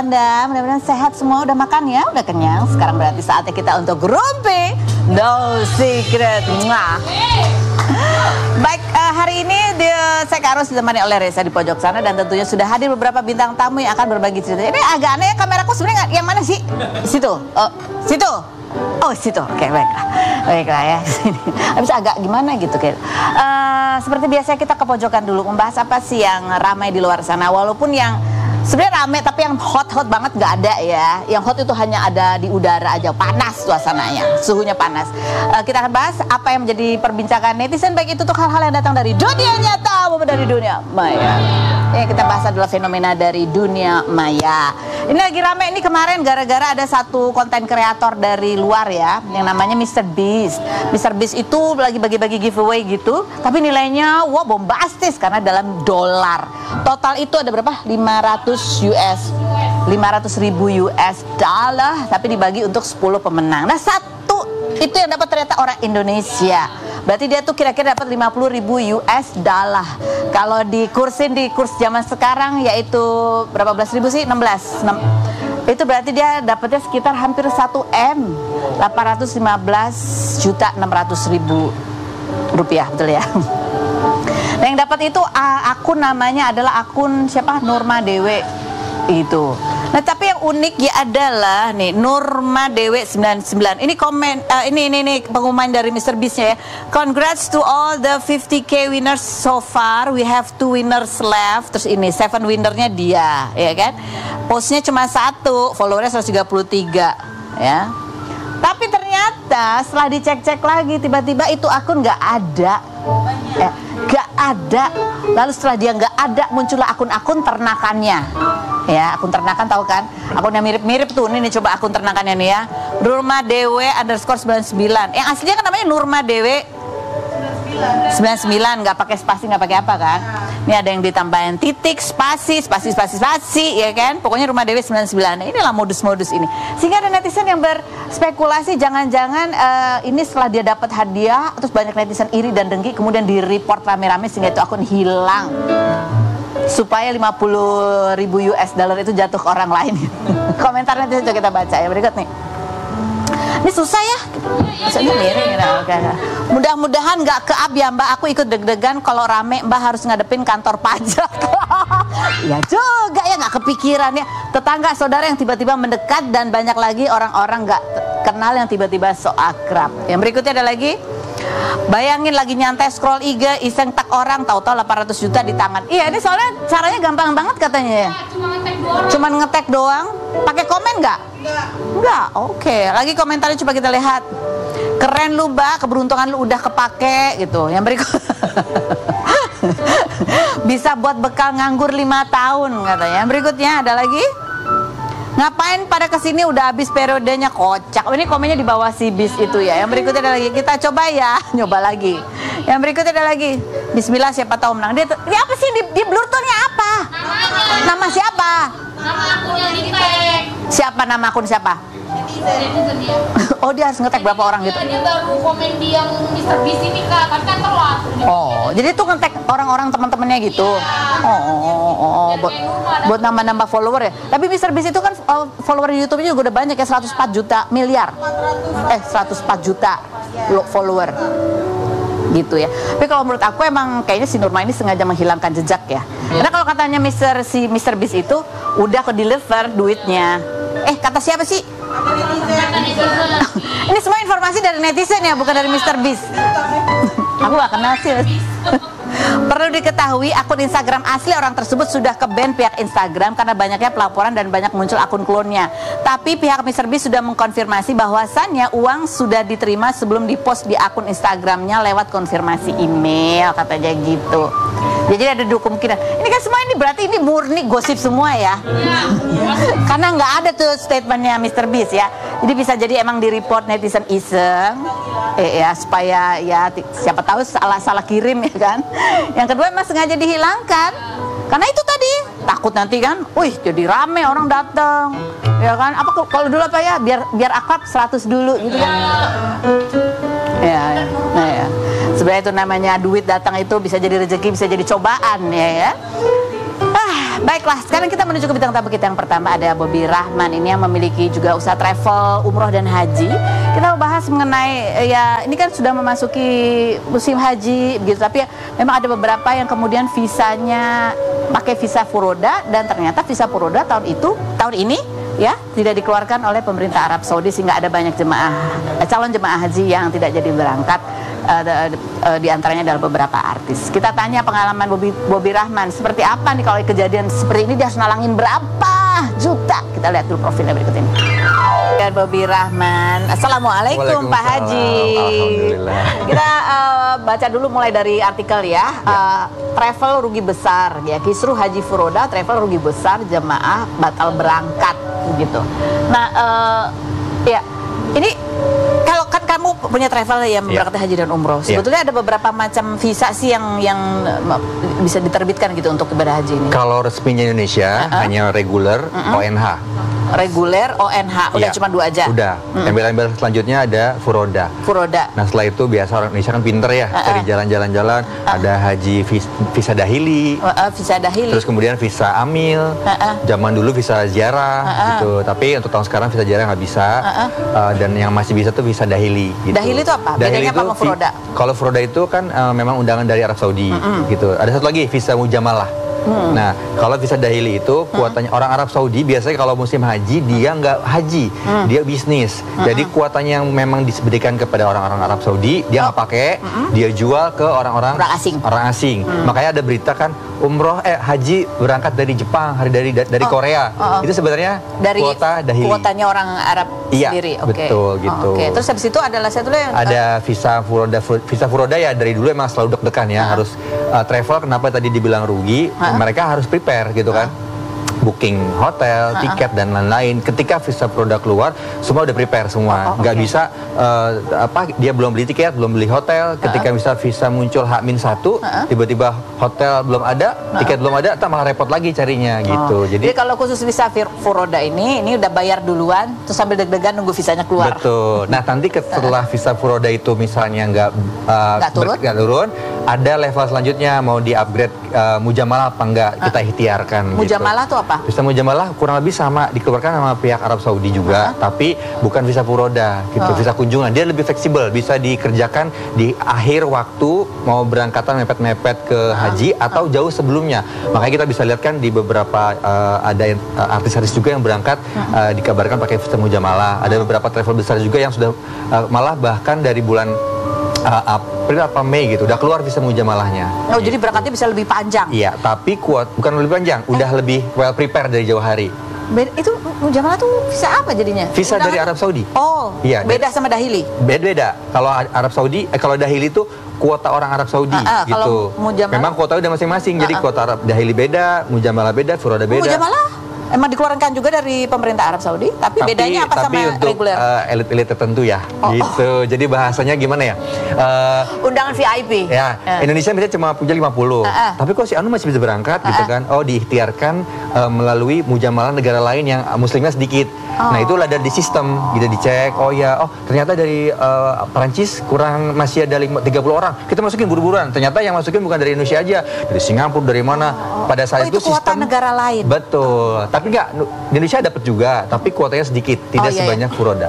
Anda? Mudah-mudahan sehat semua, udah makan ya, udah kenyang. Sekarang berarti saatnya kita untuk Grumpy No Secret. Baik, hari ini saya Kak Ros ditemani oleh Reza di pojok sana, dan tentunya sudah hadir beberapa bintang tamu yang akan berbagi cerita. Ini agak aneh, kameraku sebenarnya yang mana sih? Situ, situ. Oh situ, oke, baiklah ya. Habis agak gimana gitu kayak. Seperti biasa kita ke pojokan dulu, membahas apa sih yang ramai di luar sana. Walaupun yang sebenarnya ramai tapi yang hot banget nggak ada ya. Yang hot itu hanya ada di udara aja, panas suasananya, suhunya panas. Kita akan bahas apa yang menjadi perbincangan netizen, baik itu untuk hal-hal yang datang dari dunia nyata maupun dari dunia maya. Yang kita bahas adalah fenomena dari dunia maya. Ini lagi rame ini kemarin gara-gara ada satu konten kreator dari luar ya, yang namanya Mr. Beast. Mr. Beast itu lagi bagi-bagi giveaway gitu, tapi nilainya wah bombastis karena dalam dolar. Total itu ada berapa? 500 ribu US dollar, tapi dibagi untuk 10 pemenang. Nah, satu itu yang dapat ternyata orang Indonesia. Berarti dia tuh kira-kira dapat 50 ribu US dollar. Kalau dikursin di kurs zaman sekarang yaitu berapa belas ribu sih? 16. Itu berarti dia dapatnya sekitar hampir 1M, 815.600.000 rupiah, betul ya? Nah, yang dapat itu akun namanya adalah akun siapa? Nurma Dewe itu. Nah, tapi yang unik ya adalah nih Nurma Dewe 99. Ini komen ini pengumuman dari Mr. Beast-nya ya. Congrats to all the 50k winners so far. We have 2 winners left. Terus ini 7 winnernya dia, ya kan? Postnya cuma 1, followernya 133 ya. Tapi ternyata setelah dicek-cek lagi, tiba-tiba itu akun nggak ada. Nggak ada. Lalu setelah dia nggak ada, muncullah akun-akun ternakannya. Ya, akun ternakan tahu kan? Akun yang mirip-mirip tuh. Ini coba akun ternakannya nih ya. Nurma Dewe _99. Yang aslinya kan namanya Nurma Dewe 99, nggak pakai spasi, nggak pakai apa kan? Ini ada yang ditambahin titik, spasi, ya kan? Pokoknya Nurma Dewe 99. Nah, inilah modus-modus ini. Sehingga ada netizen yang berspekulasi jangan-jangan ini setelah dia dapat hadiah, terus banyak netizen iri dan dengki, kemudian di-report rame-rame sehingga itu akun hilang. Supaya 50 ribu US dollar itu jatuh ke orang lain. Komentarnya itu coba kita baca ya, berikut nih. Ini susah ya, misalnya miring gitu. Mudah-mudahan nggak ke-up ya Mbak, aku ikut deg-degan kalau rame Mbak harus ngadepin kantor pajak. Ya juga ya, nggak kepikiran ya. Tetangga saudara yang tiba-tiba mendekat, dan banyak lagi orang-orang nggak kenal yang tiba-tiba so akrab. Yang berikutnya ada lagi. Bayangin lagi nyantai scroll IG, iseng tak orang, tahu-tahu 800 juta di tangan. Iya, ini soalnya caranya gampang banget katanya ya. Cuma ngetek doang. Pakai komen nggak? Enggak. Oke. Lagi komentarnya coba kita lihat. Keren lu Mbak, keberuntungan lu udah kepake gitu. Yang berikut. Bisa buat bekal nganggur 5 tahun katanya. Yang berikutnya ada lagi. Ngapain pada kesini udah habis periodenya, kocak. Ini komennya di bawah si bis itu ya. Yang berikutnya ada lagi, kita coba ya, nyoba lagi. Yang berikutnya ada lagi, Bismillah siapa tahu menang. Dia apa sih di blur tone-nya apa? Nama siapa? Nama akun yang di-tag. Siapa nama akun siapa? Netizen ya. Oh, dia harus nge-tag berapa orang gitu? Dia baru komen di yang Mr. Beast ini Kak, tapi kan telat. Oh, jadi tuh nge-tag orang-orang teman-temannya gitu. Oh, buat nambah-nambah follower ya. Tapi Mr. Beast itu kan follower di YouTube-nya juga udah banyak ya, 104 juta miliar. 104 juta follower. Gitu ya. Tapi kalau menurut aku emang kayaknya si Nurma ini sengaja menghilangkan jejak ya. Karena kalau katanya Mr. Beast itu udah ke deliver duitnya. Kata siapa sih? Ini semua informasi dari netizen ya, bukan dari Mr. Beast. Aku gak kenal sih. Perlu diketahui, akun Instagram asli orang tersebut sudah ke-ban pihak Instagram karena banyaknya pelaporan dan banyak muncul akun klonnya. Tapi pihak Mr. Beast sudah mengkonfirmasi bahwasannya uang sudah diterima sebelum dipost di akun Instagramnya lewat konfirmasi email, katanya gitu. Jadi ada dua kemungkinan. Ini kan semua ini berarti ini murni gosip semua ya. Karena nggak ada tuh statementnya Mr. Beast ya. Jadi bisa jadi emang di-report netizen iseng. Ya supaya ya siapa tahu salah kirim ya kan. Yang kedua emang sengaja dihilangkan. Karena itu tadi takut nanti kan, wih jadi rame orang datang. Ya kan? Apa kalau dulu apa ya? Biar akrab 100 dulu gitu kan. Ya. Nah ya. Sebenarnya itu namanya duit datang itu bisa jadi rezeki, bisa jadi cobaan ya. Baiklah, sekarang kita menuju ke bintang tamu kita yang pertama, ada Bobby Rahman. Ini yang memiliki juga usaha travel, umroh dan haji. Kita mau bahas mengenai ya ini kan sudah memasuki musim haji begitu, tapi ya, memang ada beberapa yang kemudian visanya pakai visa furoda, dan ternyata visa furoda tahun ini ya tidak dikeluarkan oleh pemerintah Arab Saudi, sehingga ada banyak calon jemaah haji yang tidak jadi berangkat. Di antaranya adalah beberapa artis. Kita tanya pengalaman Bobby Rahman seperti apa nih kalau kejadian seperti ini, dia harus nalangin berapa juta. Kita lihat dulu profilnya berikut ini. Dan Bobby Rahman, Assalamualaikum Pak Haji. Alhamdulillah. Kita baca dulu mulai dari artikel ya. Travel rugi besar ya, kisruh haji furoda, travel rugi besar, jemaah batal berangkat gitu. Nah ya ini kalau kan kamu punya travel yang berangkat haji dan umroh, sebetulnya ada beberapa macam visa sih yang bisa diterbitkan gitu untuk ibadah haji ini. Kalau resminya Indonesia hanya reguler ONH. Reguler ONH, udah cuma 2 aja. Udah. Embel-embel selanjutnya ada furoda. Furoda. Nah setelah itu biasa orang Indonesia kan pinter ya, cari jalan-jalan-jalan. Ada haji visa dahili. Visa dahili. Terus kemudian visa amil. Zaman dulu visa ziarah gitu. Tapi untuk tahun sekarang visa ziarah nggak bisa. Dan yang masih bisa tuh visa dahili. Gitu. Dahili itu apa? Bedanya apa sama furoda? Kalau furoda itu kan memang undangan dari Arab Saudi gitu. Ada satu lagi visa mujamalah. Nah, kalau visa dahili itu kuotanya orang Arab Saudi biasanya kalau musim haji dia nggak haji, dia bisnis. Jadi kuotanya yang memang diberikan kepada orang-orang Arab Saudi dia nggak pakai, dia jual ke orang-orang asing. Makanya ada berita kan umroh haji berangkat dari Jepang, dari Korea. Itu sebenarnya dari kuota dahili. Kuotanya orang Arab sendiri. Betul gitu. Terus habis itu adalah satu yang ada visa furoda ya dari dulu emang selalu deg-degan ya, harus travel. Kenapa tadi dibilang rugi? Mereka harus prepare gitu kan, booking hotel, tiket dan lain-lain. Ketika visa furoda keluar, semua udah prepare semua. Nggak bisa dia belum beli tiket, belum beli hotel. Ketika visa muncul H-1, tiba-tiba hotel belum ada, tiket belum ada, tak malah repot lagi carinya gitu. Jadi kalau khusus visa furoda ini udah bayar duluan, terus sambil deg-degan nunggu visanya keluar. Betul. Nah nanti setelah visa furoda itu misalnya nggak turun, ada level selanjutnya mau di-upgrade mujamalah apa enggak, kita ikhtiarkan. Mujamalah gitu. tuh apa? Visa mujamalah kurang lebih sama, dikeluarkan sama pihak Arab Saudi juga, tapi bukan visa furoda gitu, visa kunjungan. Dia lebih fleksibel, bisa dikerjakan di akhir waktu mau berangkatan mepet-mepet ke haji atau jauh sebelumnya. Makanya kita bisa lihat kan di beberapa ada artis-artis juga yang berangkat dikabarkan pakai visa mujamalah. Ada beberapa travel besar juga yang sudah malah bahkan dari bulan April apa Mei gitu udah keluar visa mujamalahnya. Oh, jadi berangkatnya bisa lebih panjang. Iya, tapi bukan lebih panjang, udah lebih well prepared dari jauh hari. Itu mujamalah tuh visa apa jadinya? Visa dari Arab Saudi. Oh, iya, beda sama dahili. Beda. Kalau Arab Saudi, kalau dahili itu kuota orang Arab Saudi gitu. Memang kuota udah masing-masing. Jadi kuota Arab dahili beda, mujamalah beda, furoda beda. Mujamalah emang dikeluarkan juga dari pemerintah Arab Saudi, tapi bedanya apa sama reguler? Elit-elit tertentu ya, gitu. Jadi bahasanya gimana ya? Undangan VIP. Ya, Indonesia misalnya cuma punya 50. Tapi kok si Anu masih bisa berangkat gitu kan? Oh, diikhtiarkan melalui mujamalah negara lain yang muslimnya sedikit. Nah, itulah ada di sistem, gitu dicek. Oh ya, ternyata dari Perancis kurang masih ada 30 orang. Kita masukin buru-buruan. Ternyata yang masukin bukan dari Indonesia aja, dari Singapura, dari mana. Pada saat itu kuota sistem negara lain. Betul. Tapi enggak, Indonesia dapat juga, tapi kuotanya sedikit, tidak sebanyak furoda.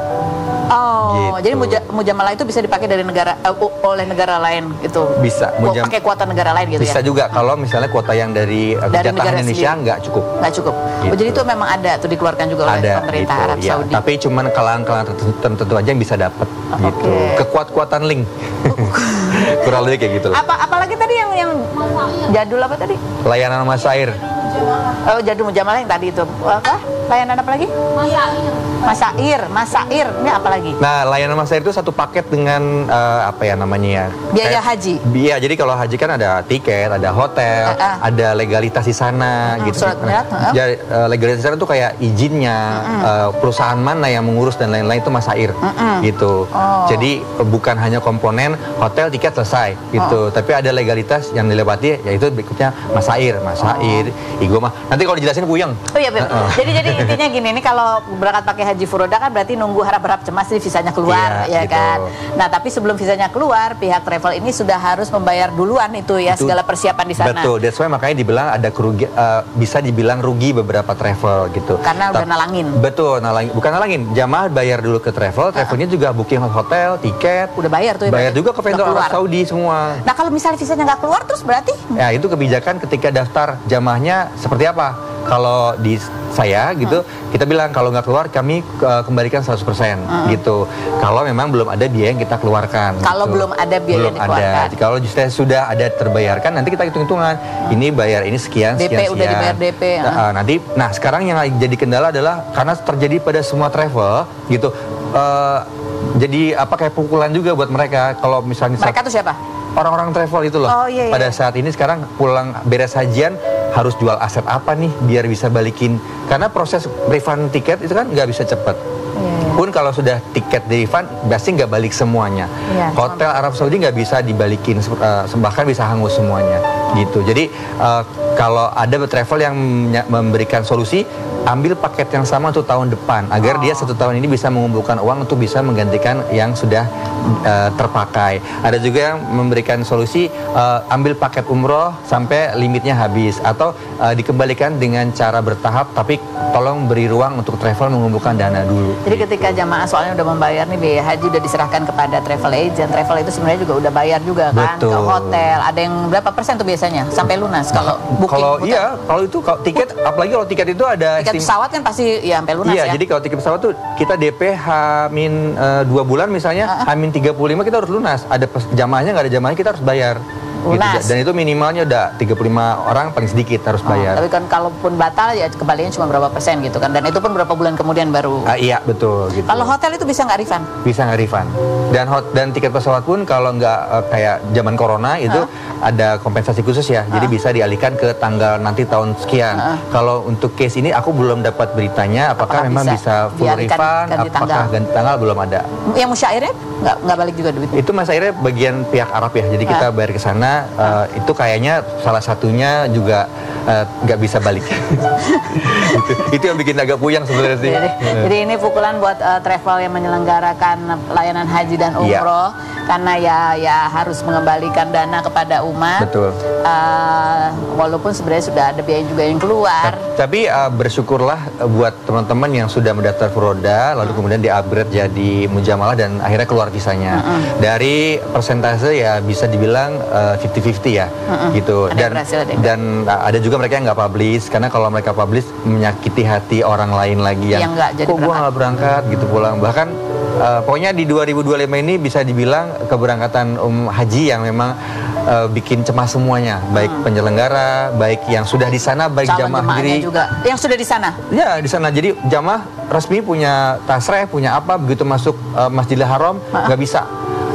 Jadi mujamalah itu bisa dipakai dari negara oleh negara lain gitu. Bisa. Pakai kuota negara lain gitu bisa ya. Bisa juga kalau misalnya kuota yang dari jatah Indonesia nggak cukup. Nggak cukup. Gitu. Jadi itu memang ada tuh dikeluarkan juga oleh pemerintah Arab Saudi. Tapi cuman kalangan tertentu aja yang bisa dapat gitu. Kekuatan link. Kurang lebih kayak gitu lah. Apalagi tadi yang jadul apa tadi? Layanan masair. Oh, jadul mujamalah yang tadi itu. Apa? Layanan apa lagi? Masair. Ini apa lagi? Nah, layanan masair itu satu paket dengan apa ya namanya ya? Biaya haji. Iya, jadi kalau haji kan ada tiket, ada hotel, ada legalitas di sana gitu. Jadi legalitas di sana tuh kayak izinnya, perusahaan mana yang mengurus dan lain-lain itu masair gitu. Jadi bukan hanya komponen hotel, tiket selesai gitu, tapi ada legalitas yang dilewati, yaitu berikutnya masair, Gua mah nanti kalau dijelasin puyeng. Oh iya, Beb. Jadi intinya gini, ini kalau berangkat pakai haji furoda kan berarti nunggu harap-harap cemas sih visanya keluar, Iya, ya gitu. kan. Nah, tapi sebelum visanya keluar, pihak travel ini sudah harus membayar duluan itu ya, Itu segala persiapan di sana. Betul, that's why makanya dibilang ada bisa dibilang rugi beberapa travel gitu. Karena udah nalangin. Betul, bukan nalangin. Jamaah bayar dulu ke travelnya juga booking hotel, tiket. Udah bayar tuh ya. Bayar berarti? juga ke vendor Udah Arab keluar. Saudi semua. Nah, kalau misalnya visanya nggak keluar terus berarti Ya, itu kebijakan ketika daftar jamaahnya seperti apa. Kalau di saya gitu, kita bilang kalau nggak keluar kami kembalikan 100% gitu. Kalau memang belum ada biaya yang kita keluarkan. Kalau gitu. belum ada biaya belum yang dikeluarkan. ada. Kalau sudah ada terbayarkan, nanti kita hitung-hitungan. Ini bayar ini sekian, DP sekian, udah dibayar DP. Nah sekarang yang jadi kendala adalah karena terjadi pada semua travel gitu. Jadi kayak pukulan juga buat mereka. Kalau misalnya mereka tuh siapa? orang-orang travel itu loh. Oh, iya. Pada saat ini sekarang pulang beres hajian harus jual aset apa nih biar bisa balikin. Karena proses refund tiket itu kan nggak bisa cepat. Pun kalau sudah tiket di refund pasti nggak balik semuanya. Iya, Hotel Arab Saudi nggak bisa dibalikin, bahkan bisa hangus semuanya gitu. Jadi kalau ada travel yang memberikan solusi, ambil paket yang sama untuk tahun depan agar dia 1 tahun ini bisa mengumpulkan uang untuk bisa menggantikan yang sudah terpakai. Ada juga yang memberikan solusi ambil paket umroh sampai limitnya habis atau dikembalikan dengan cara bertahap, tapi tolong beri ruang untuk travel mengumpulkan dana dulu. Jadi ketika jamaah soalnya udah membayar nih biaya haji udah diserahkan kepada travel agent, travel itu sebenarnya juga udah bayar juga kan. Betul. Ke hotel. Ada yang berapa persen tuh biasanya sampai lunas kalau booking? Kalau hotel? iya, kalau itu tiket, apalagi kalau tiket itu ada Tiket pesawat kan pasti ya sampai lunas iya, ya. jadi kalau tiket pesawat tuh kita DP H-2 bulan misalnya, H-35 kita harus lunas. Ada jamaahnya, nggak ada jamaahnya kita harus bayar. Gitu. Lunas. Dan itu minimalnya udah 35 orang paling sedikit harus bayar. Tapi kan kalaupun batal ya kembalinya cuma berapa persen gitu kan. Dan itu pun berapa bulan kemudian baru. Iya, betul gitu. Kalau hotel itu bisa nggak refund? Bisa nggak refund. Dan tiket pesawat pun kalau nggak kayak zaman corona itu ada kompensasi khusus ya. Jadi bisa dialihkan ke tanggal nanti tahun sekian. Kalau untuk case ini aku belum dapat beritanya apakah memang bisa full dialihkan refund, ganti apakah tanggal? ganti tanggal belum ada. Yang musyairnya nggak balik juga duit? Itu mas akhirnya bagian pihak Arab ya. Jadi kita bayar ke sana, itu kayaknya salah satunya juga nggak bisa balik. itu yang bikin agak puyeng sebenarnya sih. Jadi ini pukulan buat travel yang menyelenggarakan layanan haji dan umroh karena ya harus mengembalikan dana kepada umat. Betul. Walaupun sebenarnya sudah ada biaya juga yang keluar. Tapi bersyukurlah buat teman-teman yang sudah mendaftar furoda lalu kemudian di-upgrade jadi mujamalah dan akhirnya keluar visanya. Dari persentase ya bisa dibilang 50-50 ya. Gitu. Dan ada juga mereka yang nggak publish karena kalau mereka publish menyakiti hati orang lain lagi yang kok gua nggak berangkat gitu pulang. Bahkan pokoknya di 2025 ini bisa dibilang keberangkatan haji yang memang bikin cemas semuanya, baik penyelenggara, baik yang sudah di sana, baik jamaah sendiri juga. Yang sudah di sana? Ya di sana. Jadi jamaah resmi punya tasreh, punya apa begitu masuk Masjidil Haram nggak bisa.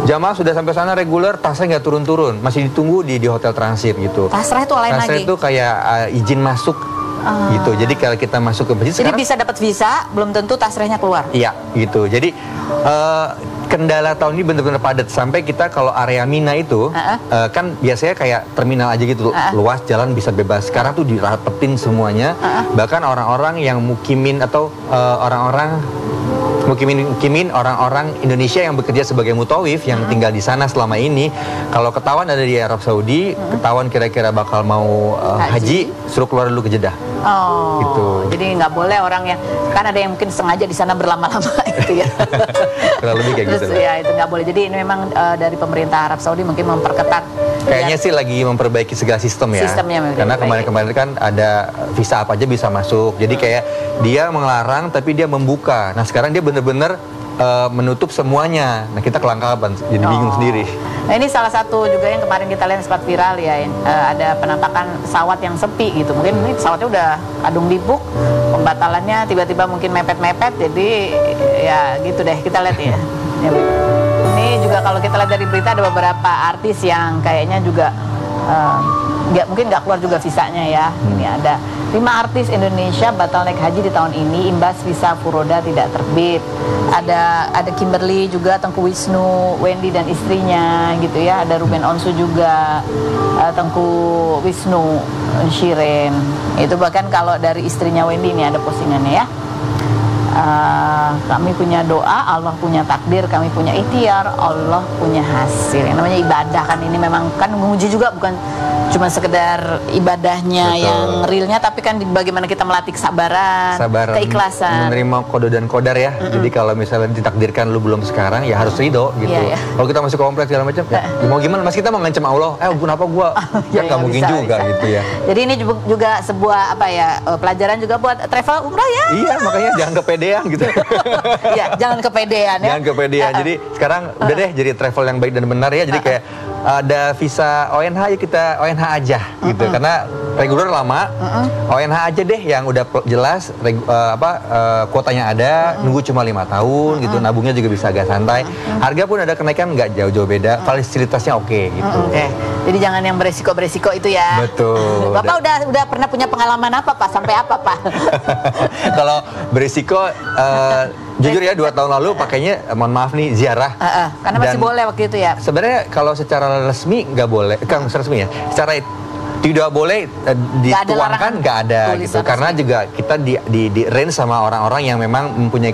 Jamaah sudah sampai sana reguler, tasnya nggak turun-turun, masih ditunggu di hotel transit gitu. Tasreh itu lain lagi? Tasreh itu kayak izin masuk gitu. Jadi kalau kita masuk ke masjid jadi bisa dapat visa, belum tentu tasrehnya keluar? Iya gitu. Jadi kendala tahun ini benar-benar padat sampai kita kalau area Mina itu kan biasanya kayak terminal aja gitu, luas, jalan bisa bebas. Sekarang tuh dirapetin semuanya. Bahkan orang-orang yang mukimin atau orang-orang Indonesia yang bekerja sebagai mutawif yang tinggal di sana selama ini, kalau ketahuan ada di Arab Saudi, ketahuan kira-kira bakal mau haji, suruh keluar dulu ke Jeddah. Oh, gitu. Jadi nggak boleh orang yang, kan ada yang mungkin sengaja di sana berlama-lama gitu ya. Kurang lebih kayak gitu. Ya itu nggak boleh. Jadi ini memang dari pemerintah Arab Saudi mungkin memperketat. Kayaknya sih lagi memperbaiki segala sistem ya. Sistemnya karena kemarin-kemarin kan ada visa apa aja bisa masuk. Jadi kayak dia melarang tapi dia membuka. Nah sekarang dia bener-bener menutup semuanya. Nah kita kelangkapan, jadi bingung sendiri. Nah ini salah satu juga yang kemarin kita lihat sempat viral ya, ada penampakan pesawat yang sepi gitu. Mungkin ini pesawatnya udah kadung dibuk, pembatalannya tiba-tiba mungkin mepet-mepet, jadi ya gitu deh kita lihat ya. Ini juga kalau kita lihat dari berita ada beberapa artis yang kayaknya juga mungkin nggak keluar juga visanya ya. Ini ada 5 artis Indonesia batal naik haji di tahun ini imbas visa furoda tidak terbit. Ada Kimberly juga, Tengku Wisnu, Wendy dan istrinya gitu ya. Ada Ruben Onsu juga, Tengku Wisnu, Shiren. Itu bahkan kalau dari istrinya Wendy ini ada postingannya ya. Kami punya doa, Allah punya takdir, kami punya ikhtiar, Allah punya hasil. Yang namanya ibadah kan ini memang kan menguji juga, bukan cuma sekedar ibadahnya yang realnya, tapi kan bagaimana kita melatih kesabaran, keikhlasan, menerima kode dan kodar ya. Jadi kalau misalnya ditakdirkan lu belum sekarang, ya harus ridho gitu. Kalau kita masih kompleks segala macam, ya mau gimana? Mas kita mau ngancam Allah, kenapa gua? Kan nggak mungkin juga gitu ya. Jadi ini juga sebuah pelajaran juga buat travel umrah ya. Iya, makanya jangan kepedean gitu. Ya, jangan kepedean ya. Jangan kepedean. Jadi sekarang udah deh jadi travel yang baik dan benar ya. Jadi kayak ada visa ONH ya kita ONH aja gitu. Karena reguler lama, ONH aja deh yang udah jelas kuotanya ada, nunggu cuma 5 tahun gitu, nabungnya juga bisa agak santai. Harga pun ada kenaikan nggak jauh-jauh beda, fasilitasnya oke gitu. Jadi jangan yang beresiko-beresiko itu ya. Betul. Bapak udah pernah punya pengalaman apa Pak? Sampai apa Pak? Kalau beresiko jujur ya 2 tahun lalu pakainya mohon maaf nih ziarah. Karena masih boleh waktu itu ya. Sebenarnya kalau secara resmi nggak boleh, kan resmi ya. Secara tidak boleh dituangkan nggak ada gitu. Karena juga kita di range sama orang-orang yang memang mempunyai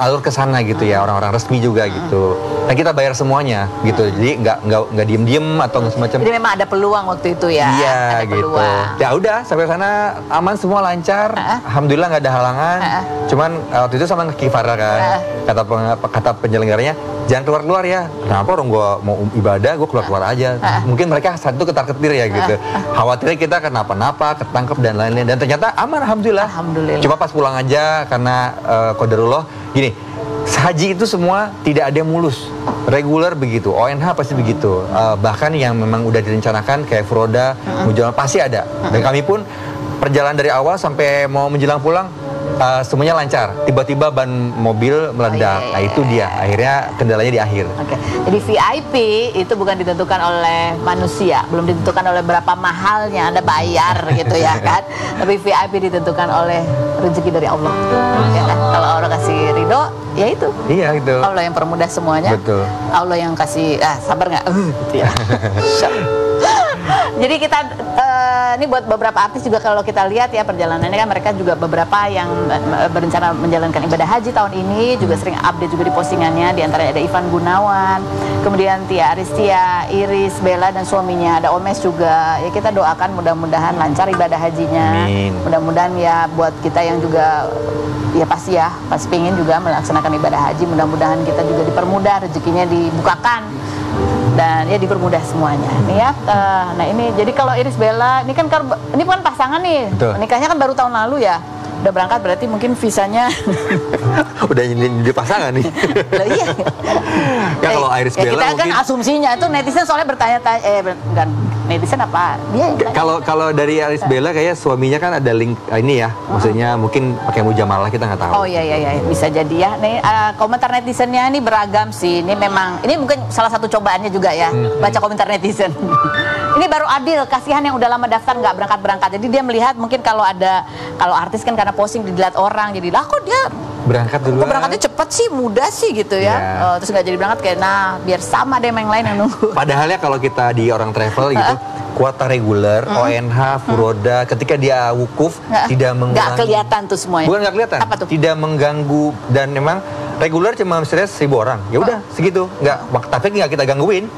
alur ke sana gitu ya, orang-orang resmi juga gitu. Dan kita bayar semuanya gitu. Jadi nggak diem-diem atau semacam. Jadi memang ada peluang waktu itu ya. Iya ada gitu. Peluang. Ya udah sampai sana aman semua lancar. Alhamdulillah nggak ada halangan. Cuman waktu itu sama Kifara kan. Kata penyelenggaranya jangan keluar-keluar ya. Kenapa orang gua mau ibadah, gua keluar-keluar aja. Mungkin mereka saat itu ketar-ketir ya gitu. Khawatirnya kita kenapa-napa, ketangkep dan lain-lain. Dan ternyata aman, alhamdulillah. Cuma pas pulang aja karena qadarullah gini. Haji itu semua tidak ada yang mulus, reguler begitu, ONH pasti begitu. Bahkan yang memang udah direncanakan kayak furoda, mujalah pasti ada. Dan kami pun perjalanan dari awal sampai mau menjelang pulang semuanya lancar. Tiba-tiba ban mobil meledak. Nah itu dia. Akhirnya kendalanya di akhir. Jadi VIP itu bukan ditentukan oleh manusia, belum ditentukan oleh berapa mahalnya Anda bayar gitu ya kan. Tapi VIP ditentukan oleh rezeki dari Allah. Ya kan? Kalau Allah kasih ridho, ya itu. Iya itu. Allah yang permudah semuanya. Betul. Allah yang kasih sabar nggak? Gitu ya. Jadi kita ini buat beberapa artis juga kalau kita lihat ya perjalanannya kan mereka juga beberapa yang berencana menjalankan ibadah haji tahun ini juga sering update juga di postingannya. Di antaranya ada Ivan Gunawan, kemudian Tia Aristia, Iris, Bella dan suaminya, ada Omes juga. Ya kita doakan mudah-mudahan lancar ibadah hajinya. Mudah-mudahan ya buat kita yang juga ya pasti pengen juga melaksanakan ibadah haji, mudah-mudahan kita juga dipermudah, rezekinya dibukakan dan ya dipermudah semuanya. Nih ya, nah ini jadi kalau Iris Bella ini kan bukan pasangan nih. Betul. Nikahnya kan baru tahun lalu ya. Udah berangkat berarti mungkin visanya udah jadi pasangan nih. Loh, iya. Ya kalau Iris Bella kita mungkin kan asumsinya itu netizen soalnya bertanya-tanya bukan netizen apa dia kalau dari Iris Bella kayak suaminya kan ada link ini ya, maksudnya mungkin pakai mujamalah kita nggak tahu. Oh iya bisa jadi ya. Nih komentar netizennya ini beragam sih. Ini memang ini mungkin salah satu cobaannya juga ya, baca komentar netizen. Ini baru Adil, kasihan yang udah lama daftar nggak berangkat. Jadi dia melihat mungkin kalau artis kan karena posting dilihat orang, jadi lah kok dia berangkat dulu. Kok berangkatnya cepet sih, mudah sih gitu ya. Terus nggak jadi berangkat kayak biar sama deh yang lain yang nunggu. Padahalnya kalau kita di orang travel gitu, kuota reguler, ONH, furoda, ketika dia wukuf tidak mengganggu. Nggak kelihatan tuh semuanya. Bukan nggak kelihatan. Apa tuh? Tidak mengganggu dan memang reguler cuma misalnya 1.000 orang. Ya udah segitu. Tapi nggak kita gangguin.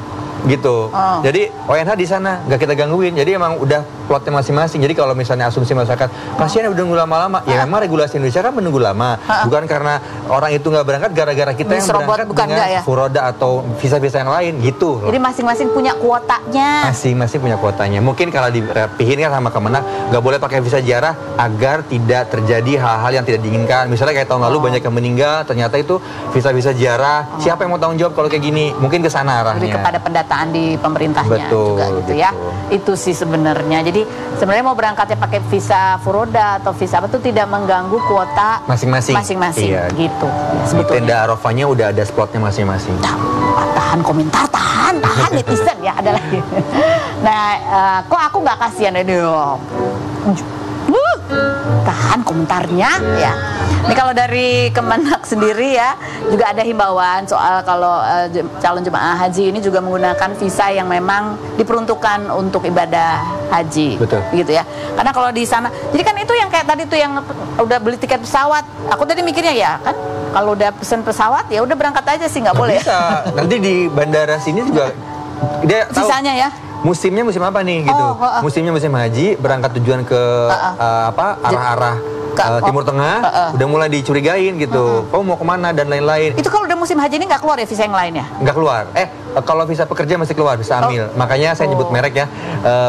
Gitu. Jadi ONH di sana nggak kita gangguin. Jadi emang udah plotnya masing-masing. Jadi kalau misalnya asumsi masyarakat kasihan udah nunggu lama-lama, ya memang regulasi Indonesia kan menunggu lama. Bukan karena orang itu nggak berangkat gara-gara kita yang berangkat dengan furoda atau visa-visa yang lain gitu. Jadi masing-masing punya kuotanya. Masing-masing punya kuotanya. Mungkin kalau dirapihin kan sama Kemenak nggak boleh pakai visa ziarah agar tidak terjadi hal-hal yang tidak diinginkan. Misalnya kayak tahun lalu banyak yang meninggal, ternyata itu visa-visa ziarah. Siapa yang mau tanggung jawab kalau kayak gini? Mungkin ke sana arahnya. Jadi kepada pendataan di pemerintahnya juga gitu ya. Itu sih sebenarnya. Jadi sebenarnya mau berangkatnya pakai visa furoda atau visa apa tuh tidak mengganggu kuota masing-masing. Iya. Gitu. Di tenda Arafahnya udah ada spotnya masing-masing. tahan komentar, tahan netizen ya, ada lagi. Nah, kok aku nggak kasihan ya dia. Tahan komentarnya ya. Ini kalau dari Kemenak sendiri ya, juga ada himbauan soal kalau calon jemaah haji ini juga menggunakan visa yang memang diperuntukkan untuk ibadah haji. Betul. Gitu ya. Karena kalau di sana, jadi kan itu yang kayak tadi tuh yang udah beli tiket pesawat. Aku tadi mikirnya ya kan, kalau udah pesen pesawat ya udah berangkat aja sih, nggak boleh. Bisa. Nanti di bandara sini juga dia tahu Sisanya ya. musimnya musim apa nih gitu. Musimnya musim haji, berangkat tujuan ke arah-arah Timur Tengah, udah mulai dicurigain gitu. Kamu mau kemana dan lain-lain. Itu kalau udah musim haji ini nggak keluar ya visa yang lainnya? Nggak keluar. Kalau visa pekerja masih keluar, bisa amil. Makanya saya nyebut merek ya,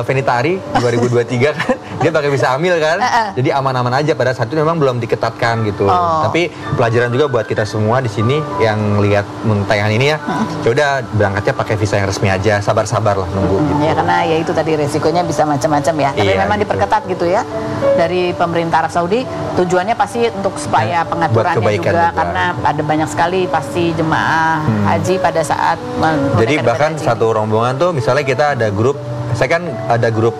Venitari 2023 kan, dia pakai visa amil kan. Jadi aman-aman aja, pada saat itu memang belum diketatkan gitu. Tapi pelajaran juga buat kita semua di sini yang lihat tayangan ini ya. Ya udah berangkatnya pakai visa yang resmi aja, sabar-sabar lah nunggu. Gitu. Ya karena ya itu tadi resikonya bisa macam-macam ya. Tapi memang gitu. diperketat gitu ya dari pemerintah Arab Saudi. Tujuannya pasti untuk supaya pengaturannya juga, karena ada banyak sekali pasti jemaah haji pada saat jadi bahkan satu rombongan tuh misalnya kita ada grup, saya kan ada grup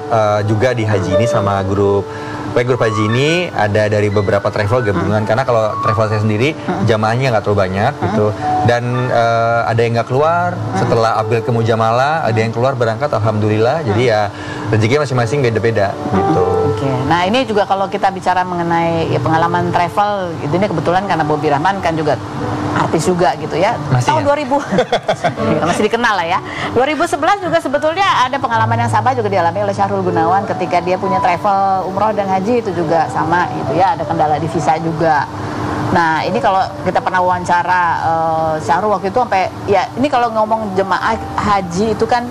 juga di haji ini sama grup haji ini ada dari beberapa travel gabungan, karena kalau travel saya sendiri jamaahnya nggak terlalu banyak gitu, dan ada yang nggak keluar setelah Abil ke Mujamalah, ada yang keluar berangkat alhamdulillah, jadi ya rezekinya masing-masing beda-beda gitu. Oke. Nah ini juga kalau kita bicara mengenai pengalaman travel, ini kebetulan karena Bobby Rahman kan juga artis juga gitu ya. Masih tahun 2000 ya, masih dikenal lah ya. 2011 juga sebetulnya ada pengalaman yang sama juga dialami oleh Syahrul Gunawan ketika dia punya travel umroh dan haji, itu juga sama gitu ya, ada kendala di visa juga. Nah ini kalau kita pernah wawancara Syahrul waktu itu sampai ya, ini kalau ngomong jemaah haji itu kan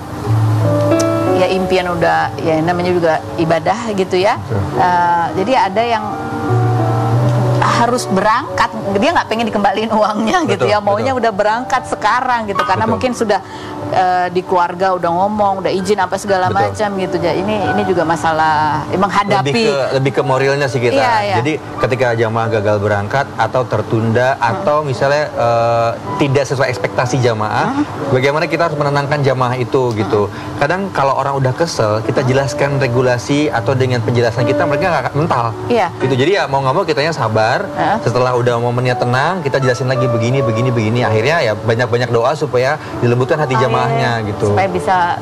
ya impian, udah ya namanya juga ibadah gitu ya. Jadi ada yang harus berangkat, dia nggak pengen dikembaliin uangnya gitu ya, maunya udah berangkat sekarang gitu, karena mungkin sudah di keluarga udah ngomong, udah izin apa segala macam gitu. Jadi ini juga masalah menghadapi lebih ke moralnya sih kita. Jadi ketika jamaah gagal berangkat atau tertunda atau misalnya tidak sesuai ekspektasi jamaah, bagaimana kita harus menenangkan jamaah itu gitu. Kadang kalau orang udah kesel, kita jelaskan regulasi atau dengan penjelasan kita, mereka nggak mental. Gitu. Jadi ya mau nggak mau kitanya sabar. Setelah udah momennya tenang, kita jelasin lagi begini. Akhirnya ya banyak-banyak doa supaya dilembutkan hati jamaahnya gitu. Supaya bisa.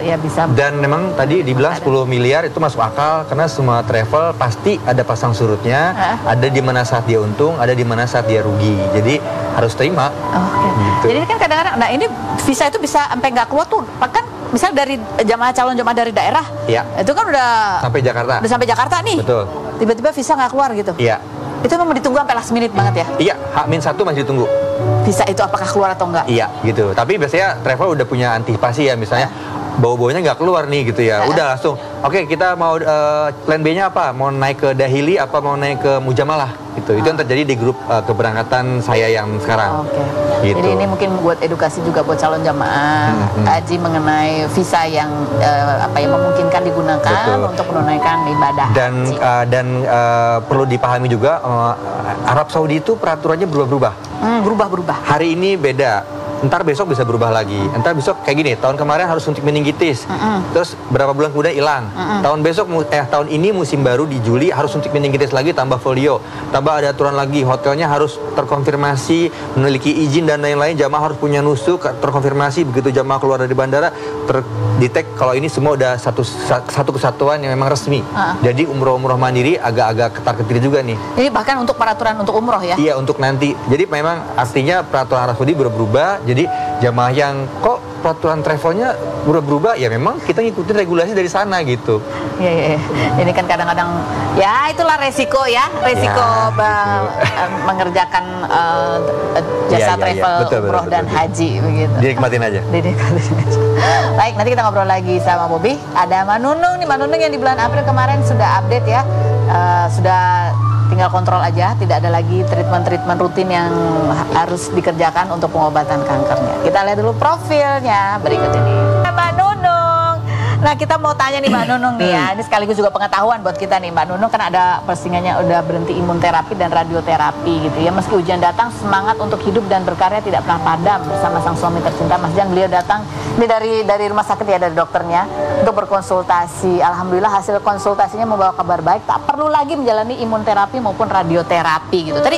Dan memang tadi dibilang 10 miliar itu masuk akal, karena semua travel pasti ada pasang surutnya, ada di mana saat dia untung, ada di mana saat dia rugi. Jadi harus terima. Gitu. Jadi kan kadang-kadang, nah ini visa itu bisa sampai nggak keluar tuh, kan misal dari calon jemaah dari daerah, itu kan udah sampai Jakarta nih. Betul. Tiba-tiba visa nggak keluar gitu. Itu memang ditunggu sampai last minute banget ya? Iya, H-1 masih ditunggu. Visa itu apakah keluar atau enggak? Iya, gitu. Tapi biasanya travel udah punya antisipasi ya, misalnya bau-baunya nggak keluar nih gitu ya. Udah langsung, oke, kita mau plan B-nya apa? Mau naik ke Dahili apa mau naik ke Mujamalah gitu. Itu yang terjadi di grup keberangkatan saya yang sekarang. Gitu. Jadi ini mungkin buat edukasi juga buat calon jamaah haji mengenai visa yang memungkinkan digunakan untuk menunaikan ibadah. Dan perlu dipahami juga Arab Saudi itu peraturannya berubah-ubah. Berubah-berubah. Hari ini beda. Ntar besok bisa berubah lagi. Ntar besok kayak gini, tahun kemarin harus suntik meningitis, terus berapa bulan kemudian hilang. Tahun ini musim baru di Juli harus suntik meningitis lagi, tambah folio, tambah ada aturan lagi, hotelnya harus terkonfirmasi memiliki izin dan lain-lain, jamaah harus punya nusuk terkonfirmasi, begitu jamaah keluar dari bandara terdetek kalau ini semua udah satu kesatuan yang memang resmi. Jadi umroh mandiri agak-agak ketar-ketir juga nih. Ini bahkan untuk peraturan untuk umroh ya? Iya, untuk nanti. Jadi memang artinya peraturan Arab Saudi berubah. Jadi jamaah yang kok peraturan travelnya berubah, ya memang kita ngikutin regulasi dari sana gitu. Iya. Ini kan kadang-kadang ya itulah resiko mengerjakan jasa travel umroh dan haji begitu. Dinikmatin aja. Baik, nanti kita ngobrol lagi sama Bobby. Ada Manunung nih, Manunung yang di bulan April kemarin sudah update ya, sudah tinggal kontrol aja, tidak ada lagi treatment rutin yang harus dikerjakan untuk pengobatan kankernya. Kita lihat dulu profilnya berikut ini. Mbak Nunung, Nah, kita mau tanya nih Mbak Nunung nih ya. Ini sekaligus juga pengetahuan buat kita nih Mbak Nunung, kan ada postingannya udah berhenti imun terapi dan radioterapi gitu ya. Meski ujian datang, semangat untuk hidup dan berkarya tidak pernah padam bersama sang suami tercinta Mas Jan. Beliau datang ini dari rumah sakit ya, dari dokternya untuk berkonsultasi. Alhamdulillah hasil konsultasinya membawa kabar baik, tak perlu lagi menjalani imun terapi maupun radioterapi gitu. Tadi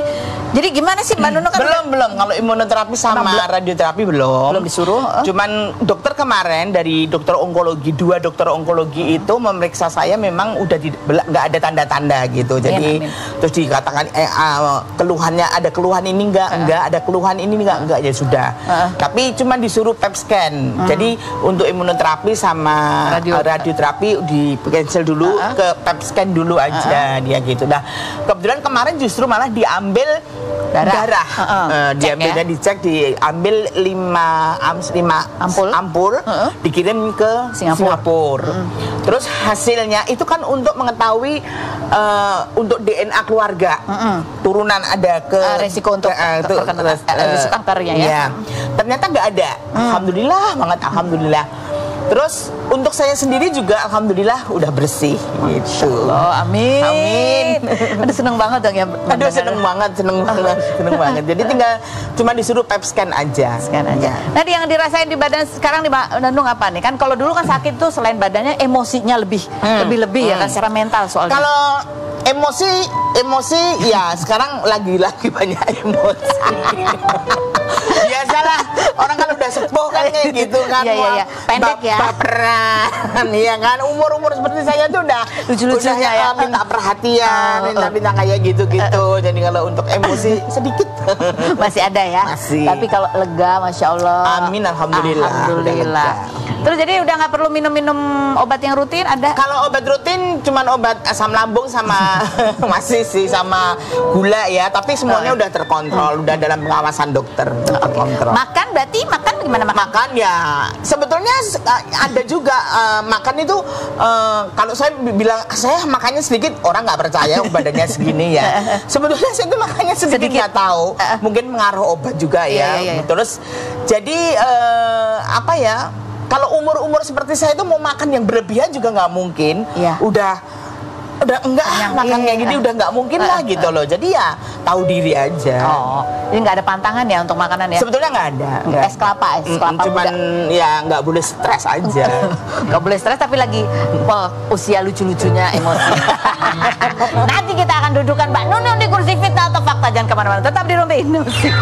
jadi gimana sih Mbak Nunung kan belum kalau imunoterapi sama radioterapi belum disuruh. Cuman dokter kemarin dari dokter onkologi, 2 dokter onkologi itu memeriksa saya, memang udah nggak ada tanda-tanda gitu. Jadi terus dikatakan keluhannya, ada keluhan ini enggak, ada keluhan ini enggak ya sudah. Tapi cuman disuruh PET scan. Jadi untuk imunoterapi sama radioterapi di cancel dulu, ke PET scan dulu aja dia gitu. Nah, kebetulan kemarin justru malah diambil darah. Diambil dan dicek, diambil 5 ampul, dikirim ke Singapura. Terus hasilnya itu kan untuk mengetahui untuk DNA keluarga, turunan ada ke resiko untuk resiko kankernya ya. Ternyata nggak ada. Alhamdulillah banget, alhamdulillah. Terus untuk saya sendiri juga alhamdulillah udah bersih gitu. Amin. Amin. Aduh, seneng banget dong ya. Aduh, seneng banget. Jadi tinggal cuma disuruh PET scan aja. Nah, yang dirasain di badan sekarang nih Mbak Nunung apa nih? Kan kalau dulu kan sakit tuh selain badannya, emosinya lebih ya kan, secara mental soalnya. Kalau emosi ya sekarang lagi-lagi banyak emosi. Biasalah, orang kan udah sepuh kan kayak gitu kan. Iya. Pendek ya. Baperan, ya kan. Umur-umur seperti saya tuh udah lucu-lucunya ya. Minta perhatian, minta kayak gitu-gitu. Jadi kalau untuk emosi sedikit masih ada ya. Masih. Tapi kalau lega, Masya Allah. Amin, alhamdulillah. Terus jadi udah nggak perlu minum obat yang rutin ada? Kalau obat rutin cuman obat asam lambung sama masih sih sama gula ya, tapi semuanya udah terkontrol, udah dalam pengawasan dokter, terkontrol. Makan berarti gimana makan? Makan ya sebetulnya ada juga makan itu kalau saya bilang saya makannya sedikit, orang nggak percaya badannya segini ya. Sebetulnya saya itu makannya sedikit nggak tahu, mungkin mengaruh obat juga ya. Terus jadi apa ya? Kalau umur-umur seperti saya itu mau makan yang berlebihan juga nggak mungkin. Udah enggak makan kayak gini udah nggak mungkin lah gitu loh. Jadi ya tahu diri aja. Jadi nggak ada pantangan ya untuk makanan ya? Sebetulnya nggak ada. Es kelapa cuman ya nggak boleh stres aja. Nggak boleh stres, tapi lagi usia lucu-lucunya emosi. Nanti kita akan dudukan Mbak Nunung di kursi fitnah atau fakta. Jangan kemana-mana, tetap di Rumpi Indosiar.